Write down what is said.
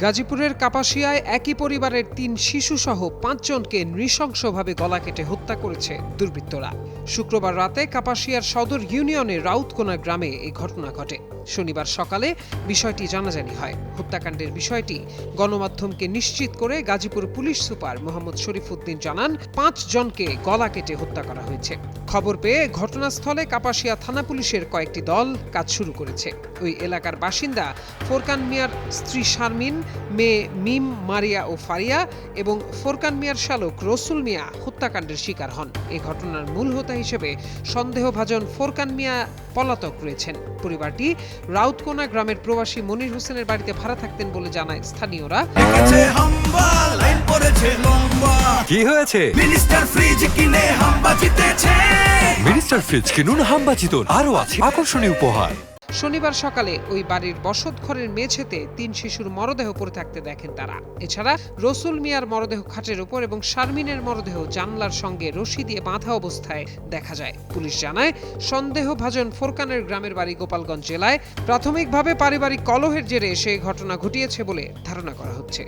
গাজীপুরের কাপাসিয়ায় একই পরিবারের ৩ শিশুসহ ৫ জনকে নৃশংসভাবে গলা কেটে হত্যা করেছে দুর্বৃত্তরা। শুক্রবার রাতে কাপাসিয়ার সদর ইউনিয়নের রাউতকোনা গ্রামে এই ঘটনা ঘটে। শনিবার সকালে বিষয়টি জানাজানি হয়। হত্যাকাণ্ডের বিষয়টি গণমাধ্যমকে নিশ্চিত করে গাজীপুর পুলিশ সুপার মোহাম্মদ শরীফউদ্দিন জানান, ৫ জনকে গলা কেটে হত্যা করা হয়েছে। খবর পেয়ে ঘটনাস্থলে কাপাসিয়া থানা পুলিশের কয়েকটি দল কাজ শুরু করেছে। ওই এলাকার বাসিন্দা ফোরকান মিয়ার স্ত্রী শারমিন, মেয়ে মিম, মারিয়া ও ফারিয়া এবং ফোরকান মিয়ার শালক রসুল মিয়া হত্যাকাণ্ডের শিকার হন। এই ঘটনার মূল হোতা হিসেবে সন্দেহভাজন ফোরকান মিয়া পলাতক রয়েছেন। পরিবারটি রাউতকোনা গ্রামের প্রবাসী মনির হোসেনের বাড়িতে ভাড়া থাকতেন বলে জানায় স্থানীয়রা। কি হয়েছে? মিনিস্টার ফ্রিজ কিনে হাম্বা জিতেছে। মিনিস্টার ফ্রিজ কিনুন, হাম্বা জিতুন। আরো আছে আকর্ষণীয় উপহার। শনিবার সকালে ওই বাড়ির বসতঘরের মেঝেতে ৩ শিশুর মরদেহ পড়ে থাকতে দেখেন তারা। এছাড়া রসুল মিয়ার মরদেহ খাটের উপর এবং শারমিনের মরদেহ জানলার সঙ্গে রশি দিয়ে বাঁধা অবস্থায় দেখা যায়। পুলিশ জানায়, সন্দেহভাজন ফোরকানের গ্রামের বাড়ি গোপালগঞ্জ জেলায়। প্রাথমিকভাবে পারিবারিক কলহের জেরে সেই ঘটনা ঘটিয়েছে বলে ধারণা করা হচ্ছে।